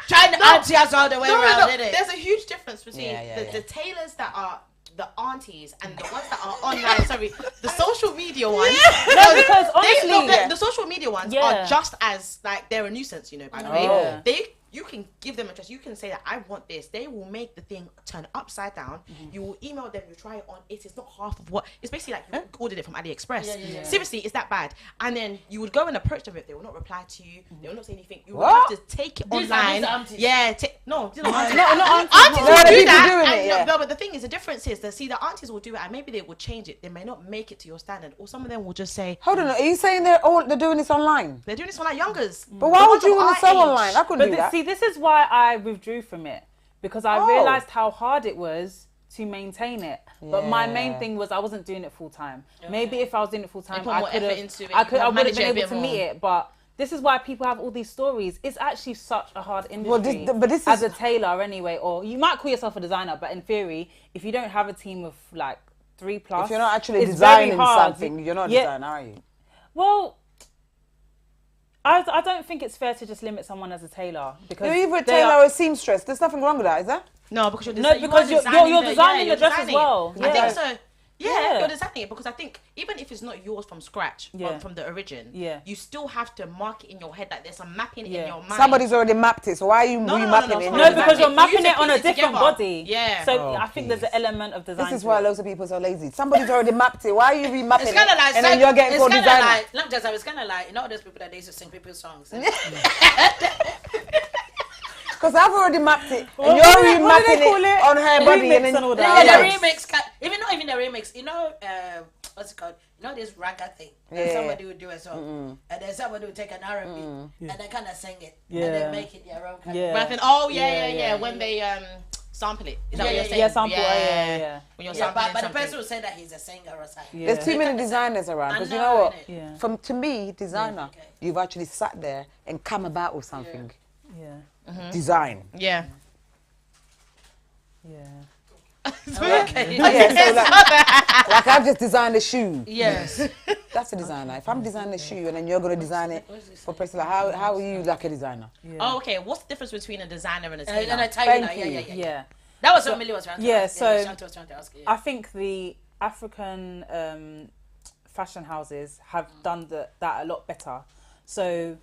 trying to auntie us all the way around, did it? There's a huge difference between the tailors that are the aunties and the ones that are online. Sorry, the social media ones. No, because honestly, the social media ones are just as like they're a nuisance. You know, by the way, you can give them a trust. You can say that I want this. They will make the thing turn upside down. You will email them. You try it on. It is not half of what. It's basically like you ordered it from AliExpress. Seriously, it's that bad. And then you would go and approach them. If they will not reply to you, they will not say anything. You will have to take it online. Yeah, no, aunties will do that. No, but the thing is, the difference is that the aunties will do it, and maybe they will change it. They may not make it to your standard, or some of them will just say, "Hold on, are you saying they're doing this online? They're doing this online, youngers." But why would you want to sell online? I couldn't do that. See, this is why I withdrew from it, because I realized how hard it was to maintain it. But my main thing was I wasn't doing it full time. Maybe if I was doing it full time, I would have been able to meet it. But this is why people have all these stories. It's actually such a hard industry as a tailor anyway, or you might call yourself a designer, but in theory, if you don't have a team of like 3+, if you're not actually designing something, you're not a designer, are you? Well, I don't think it's fair to just limit someone as a tailor, because you're either a tailor or a seamstress. There's nothing wrong with that, is there? No, because you're designing the dress as well. I think so. Yeah, you're designing it, because I think even if it's not yours from scratch, from the origin, you still have to mark it in your head, like there's some mapping in your mind. Somebody's already mapped it, so why are you remapping it? No, because you're mapping it on a different body. Yeah. So I think there's an element of design. This is why loads of people are so lazy. Somebody's already mapped it. Why are you remapping it? And then you're getting called designer. It's kind of like, you know those people that they used to sing people's songs? Because I've already mapped it, and you're remapping it on her body, and then the remix. Not even the remix. You know, what's it called? You know this ragga thing. And somebody would do a song, and then somebody would take an R&B, and they kind of sing it, and then make it their own kind of. When they sample it. Is that what you're saying? Yeah, sample. Yeah. When you're sampling but the person will say that he's a singer or something. There's too many designers around, because you know what? To me, designer, you've actually sat there and come about with something. Design. Yeah. So like I've just designed a shoe. Yes. That's a designer. If I'm designing a shoe and then you're going to design it for a person, how are you like a designer? Oh, okay. What's the difference between a designer and a tailor? And a tailor, yeah. That was what Millie was trying to ask. Shanti was trying to ask you. I think the African fashion houses have done that a lot better. So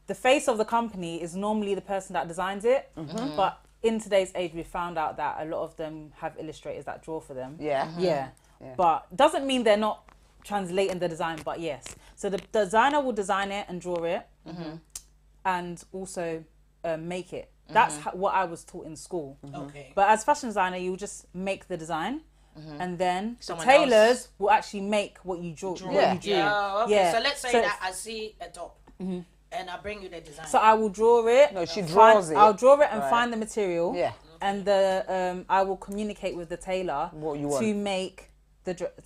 the face of the company is normally the person that designs it, but in today's age, we found out that a lot of them have illustrators that draw for them. But doesn't mean they're not translating the design, but yes. So the designer will design it and draw it, and also make it. That's what I was taught in school. But as fashion designer, you just make the design, and then the tailors will actually make what you draw. So let's say that I see a top. And I'll bring you the design. So I will draw it. No, she draws it. I'll draw it and find the material. Yeah. And I will communicate with the tailor what you want to make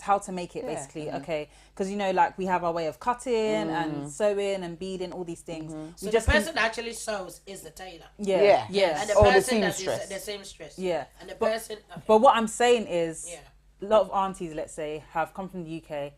how to make it basically. Okay. Because you know, like we have our way of cutting and sewing and beading, all these things. So the person that actually sews is the tailor. Yeah. And the person that is the seamstress. Yeah. And the person. But what I'm saying is, a lot of aunties, let's say, have come from the UK.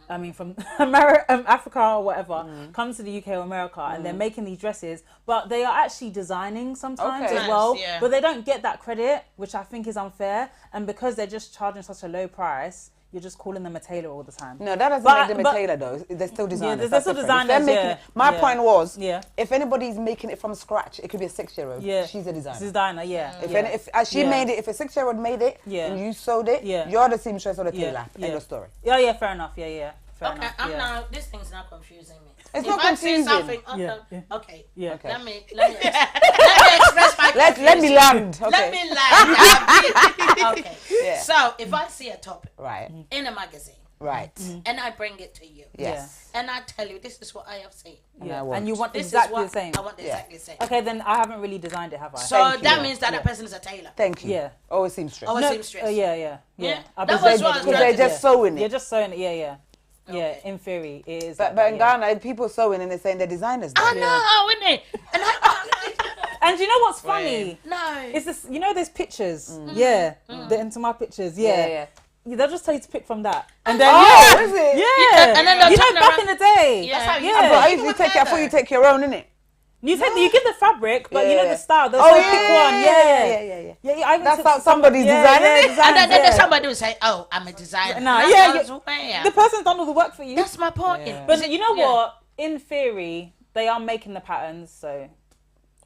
I mean, from Africa or whatever, come to the UK or America, and they're making these dresses, but they are actually designing sometimes as well. But they don't get that credit, which I think is unfair. And because they're just charging such a low price, you're just calling them a tailor all the time. No, that doesn't make them a tailor, though. They're still designers. They're still designers. My point was, if anybody's making it from scratch, it could be a 6-year-old. She's a designer. If she made it, if a 6-year-old made it and you sewed it, you're the seamstress or the tailor. End of story. Yeah, fair enough. Fair enough. Now, this thing's not confusing me. It's not confusing. Okay. Let me express my confusion. Let me land. Okay. Let me land. Okay. Yeah. So if I see a topic in a magazine, and I bring it to you, and I tell you this is what I have seen, and you want exactly the same. I want exactly the same. Okay, then I haven't really designed it, have I? So that means that person is a tailor. Thank you. Or a seamstress. Yeah. That was what they're just sewing it. You're just sewing it. Yeah, in theory it is. But in Ghana, people sewing and they're saying they're designers. I know, isn't it? And you know what's funny? No. It's this. You know, there's pictures. The into my pictures. Yeah. They'll just tell you to pick from that. And then is it? Yeah. And then you know, back in the day. Yeah. I usually take. I thought you take your own, innit? You give the fabric, but you know the style. They'll Oh, say pick one. Yeah. I even That's took how somebody's designing it. And then there's somebody who say, "Oh, I'm a designer." Nah, the person's done all the work for you. That's my point. Yeah. But you know what? In theory, they are making the patterns. So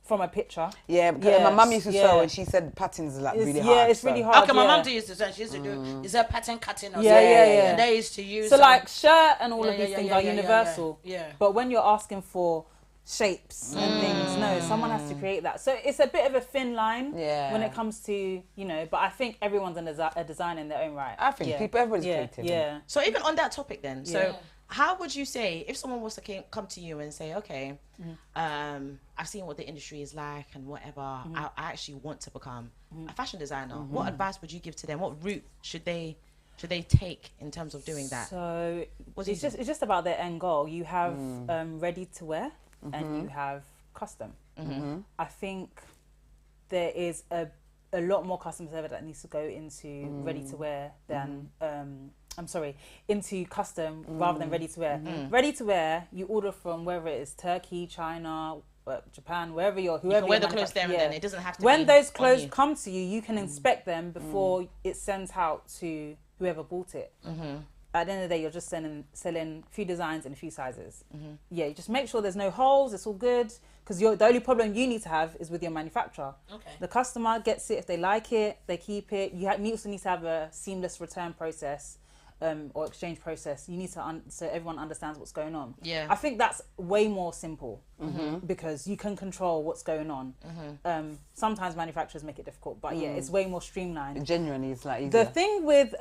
from a picture. Yeah, because my mum used to sew, and she said patterns are like really hard. Yeah, it's really hard. Okay, my mum used to sew. She used to do is there pattern cutting or something? Yeah. And they used to use so like shirt and all of these things are yeah, universal. Yeah. But when you're asking for shapes and things, no, someone has to create that. So it's a bit of a thin line when it comes to, but I think everyone's a designer in their own right. I think everybody's creative. Yeah. So even on that topic then, so how would you say, if someone was to come to you and say, okay, I've seen what the industry is like and whatever, I actually want to become a fashion designer, what advice would you give to them? What route should they take in terms of doing that? So it's just about their end goal. You have ready to wear and you have custom. I think there is a lot more custom service that needs to go into ready to wear than into custom rather than ready to wear. Ready to wear, you order from whether it is Turkey, China, Japan, whoever you can wear the clothes there and then it doesn't have to when be those clothes come to you, you can inspect them before it sends out to whoever bought it. At the end of the day, you're just selling a few designs and a few sizes. Yeah, you just make sure there's no holes, it's all good. Because the only problem you need to have is with your manufacturer. Okay. The customer gets it, if they like it, they keep it. You also need to have a seamless return process or exchange process. You need to, so everyone understands what's going on. Yeah. I think that's way more simple because you can control what's going on. Sometimes manufacturers make it difficult, but it's way more streamlined. Genuinely, it's like easier. The thing with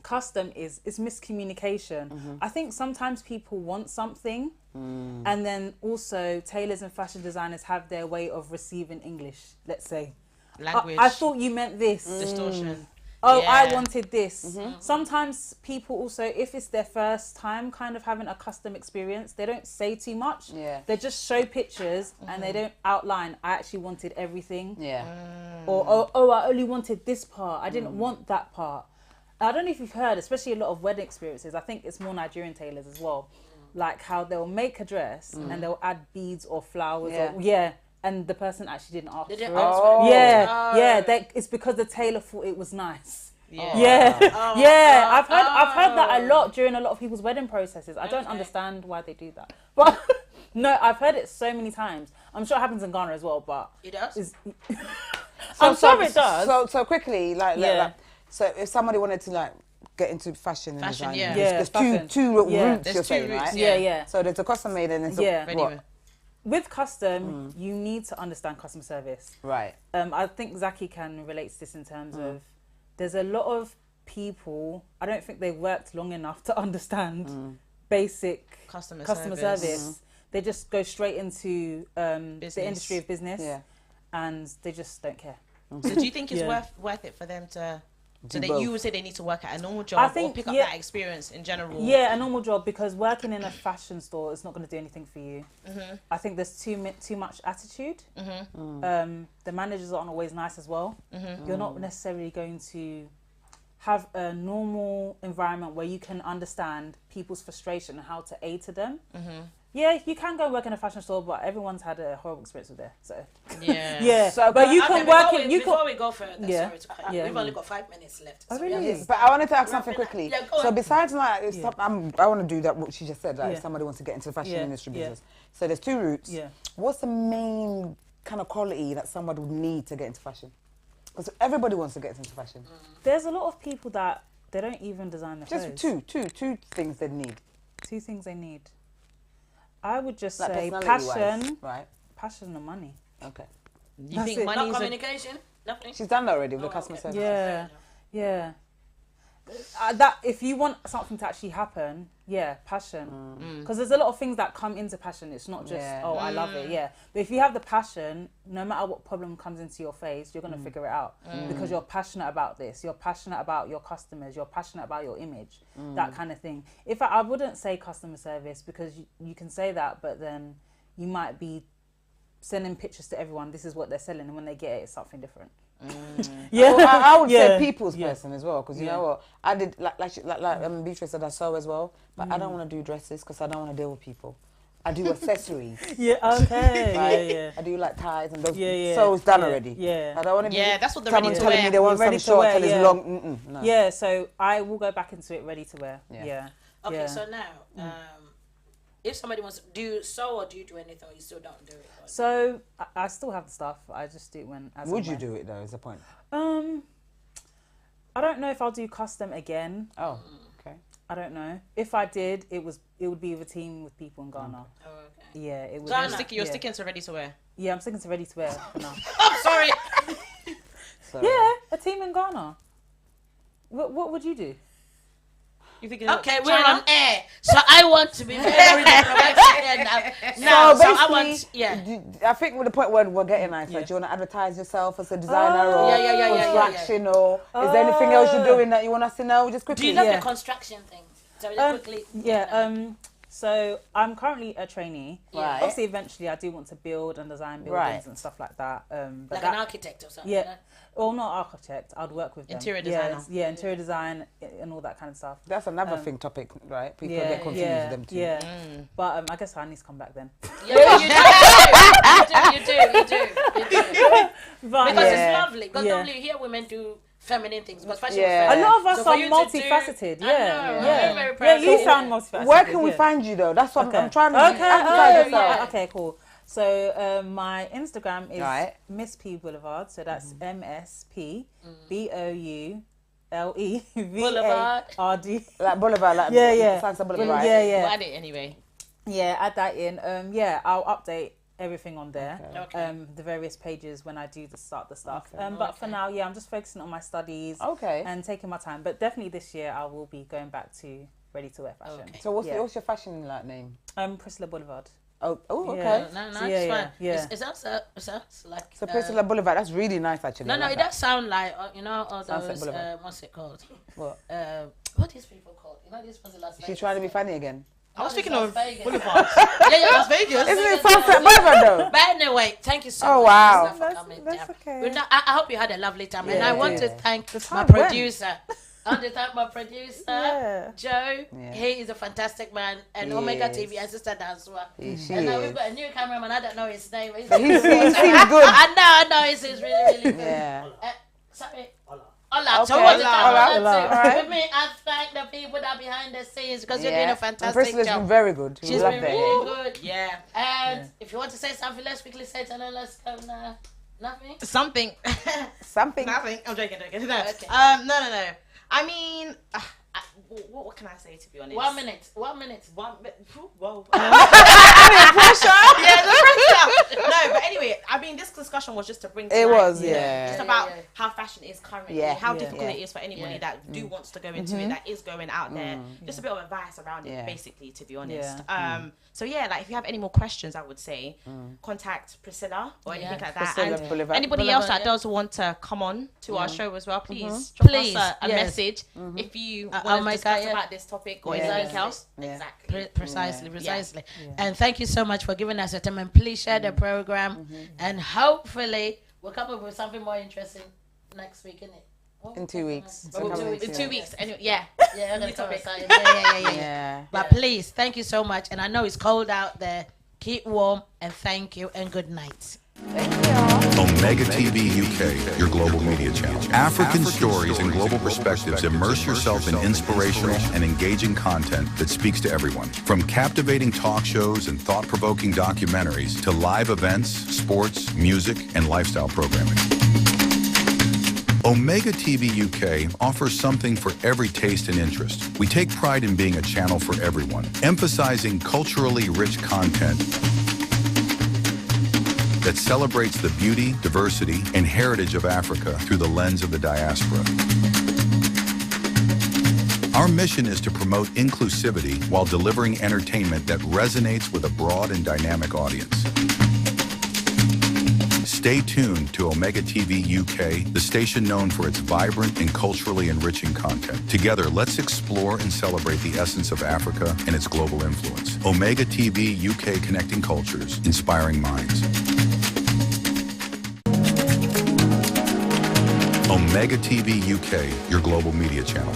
custom is miscommunication. I think sometimes people want something and then also tailors and fashion designers have their way of receiving English, let's say. Language. I thought you meant this. Distortion. Oh, I wanted this. Sometimes people also, if it's their first time kind of having a custom experience, they don't say too much. They just show pictures and they don't outline, I actually wanted everything. Or, I only wanted this part. I didn't want that part. I don't know if you've heard, especially a lot of wedding experiences, I think it's more Nigerian tailors as well, like how they'll make a dress and they'll add beads or flowers and the person actually didn't ask for it. It's because the tailor thought it was nice. I've heard that a lot during a lot of people's wedding processes. I don't understand why they do that, but no, I've heard it so many times. I'm sure it happens in Ghana as well, but it does. I'm sure it does. So quickly, so if somebody wanted to get into fashion and design, there's two routes you're saying, right? Yeah. So there's a custom made and then what? With custom, you need to understand customer service. Right. I think Zaki can relate to this in terms of there's a lot of people, I don't think they've worked long enough to understand basic customer service. They just go straight into the industry of business and they just don't care. So do you think it's worth it for them to... So that you would say they need to work at a normal job or pick up that experience in general? Yeah, a normal job, because working in a fashion store is not going to do anything for you. I think there's too much attitude. The managers aren't always nice as well. You're not necessarily going to have a normal environment where you can understand people's frustration and how to aid to them. Yeah, you can go work in a fashion store, but everyone's had a horrible experience with it. So So, but you can work in. Before we go further, sorry to cut you. We've only got 5 minutes left. Oh, really? But I wanted to ask something quickly. So besides I want to do that what she just said. If somebody wants to get into the fashion industry business, so there's two routes. What's the main kind of quality that somebody would need to get into fashion? Because everybody wants to get into fashion. There's a lot of people that they don't even design their clothes. Just two things they need. Two things they need. I would just say passion, passion and money. Okay. You think money is communication? Nothing. She's done that already with the customer service. Yeah. That if you want something to actually happen, passion. Because there's a lot of things that come into passion. It's not just I love it. But if you have the passion, no matter what problem comes into your face, you're gonna figure it out because you're passionate about this. You're passionate about your customers. You're passionate about your image. That kind of thing. I wouldn't say customer service because you can say that, but then you might be sending pictures to everyone. This is what they're selling, and when they get it, it's something different. I would say people's person as well, because you know what, I did like Beatrice said, I sew as well, but I don't want to do dresses because I don't want to deal with people. I do accessories. Yeah, okay. Right? Yeah. I do like ties and those. Yeah. So it's done Yeah, already. yeah. I don't want to be. Yeah, that's what the someone ready to telling wear. me they want Ready some to short wear, till it's yeah. long. No. Yeah, so I will go back into it ready to wear. Yeah. Okay, Yeah. so now, if somebody wants to do you sew or do you do anything, or you still don't do it? So I still have the stuff. I just do it when. As Would and you when. do it though? Is the point? I don't know if I'll do custom again. Oh, okay. I don't know. If I did, it would be with a team with people in Ghana. Oh, okay. Yeah, it would. Ghana. You're sticking to ready to wear. Yeah, I'm sticking to ready to wear for now. Oh, sorry. Yeah, a team in Ghana. What would you do? You thinking? Okay, we're on air, so I want to be very diplomatic now. So I want, I think with the point where we're getting at, like, do you want to advertise yourself as a designer or construction or is there anything else you're doing that you want us to know? Just quickly. Do you love the construction thing? So just quickly. So I'm currently a trainee. Right. Obviously, eventually, I do want to build and design buildings and stuff like that. But like an architect or something. Yeah. Well, not architect. I'd work with them. Interior designer. Yeah, interior design and all that kind of stuff. That's another topic, right? People get confused with them too. Yeah. But I guess I need to come back then. Yeah, you do. But, because it's lovely. Because normally you hear women do feminine things. Because fashion is a feminine. lot of us So are for you to multifaceted. do- I know, Yeah. I'm very proud Yeah, of you you. sound multifaceted. Where can we yeah. find you though? That's what I'm trying to Okay. advertise yourself. Okay, cool. So my Instagram is Right. Miss P Boulevard. So that's MSP BOULEVARD. Like Boulevard, like Yeah. Sansa Boulevard. Yeah. We'll add it anyway. Yeah, add that in. I'll update everything on there. Okay. The various pages when I do start the stuff. But for now, I'm just focusing on my studies. Okay. And taking my time. But definitely this year I will be going back to ready to wear fashion. Okay. So what's your fashion like name? Priscilla Boulevard. Oh, okay. No, So, it's fine. yeah. It sounds like... So Priscilla Boulevard, that's really nice actually. No, I like it that. does sound like, all Sunset those, Boulevard. what's it called? What? What is people called? This was the Las Vegas. She's trying to be funny again. I was thinking Las of Vegas. Boulevard. Las Vegas. Isn't it Sunset Boulevard though? But anyway, thank you so Oh, much. wow. For coming That's down. okay. I hope you had a lovely time. And I want to thank my time producer. I want to thank my producer, Yeah. Joe. Yeah. He is a fantastic man. And Omega TV assistant as well. She And now is. we've got a new cameraman. I don't know his name. He seems good. I know. He's really, really good. Yeah. Sorry. Hola. So Okay. what's the Hola. time? Hola. With me, I thank the people that are behind the scenes because you're Yeah. doing a And fantastic Priscilla's job. been very good. We She's love been that. really good. Yeah. And if you want to say something, let's quickly say it and then let's go now. Nothing? Something. Something. Nothing. I'm joking. No. Okay. No. I mean, what can I say to be honest? 1 minute. 1 minute. Whoa. Pressure. Yeah, the pressure. No, but anyway, I mean, this discussion was just to bring to It light, was, you know, yeah. just about how fashion is currently, how Yeah. difficult Yeah. it is for anybody Yeah. that wants to go into it, that is going out there. Just a bit of advice around it, basically, to be honest. So yeah, like if you have any more questions, I would say contact Priscilla or anything like that. Priscilla And Boulevard. anybody else that yeah. does want to come on to our show as well, please drop Please, us a yes. message if you I'll want to make discuss that, about this topic or Yeah. anything else. Yeah. Exactly. Precisely. And thank you so much for giving us your time. And please share the program. And hopefully we'll come up with something more interesting next week, innit? In 2 weeks. Oh, 2 weeks. In 2 weeks. Anyway, yeah. Yeah, I'm gonna New come topic. aside. Yeah. Yeah. But please, thank you so much. And I know it's cold out there. Keep warm and thank you and good night. Omega TV UK, your global media channel. African stories and global perspectives immerse yourself in inspirational and engaging content that speaks to everyone. From captivating talk shows and thought-provoking documentaries to live events, sports, music, and lifestyle programming. Omega TV UK offers something for every taste and interest. We take pride in being a channel for everyone, emphasizing culturally rich content that celebrates the beauty, diversity, and heritage of Africa through the lens of the diaspora. Our mission is to promote inclusivity while delivering entertainment that resonates with a broad and dynamic audience. Stay tuned to Omega TV UK, the station known for its vibrant and culturally enriching content. Together, let's explore and celebrate the essence of Africa and its global influence. Omega TV UK, connecting cultures, inspiring minds. Omega TV UK, your global media channel.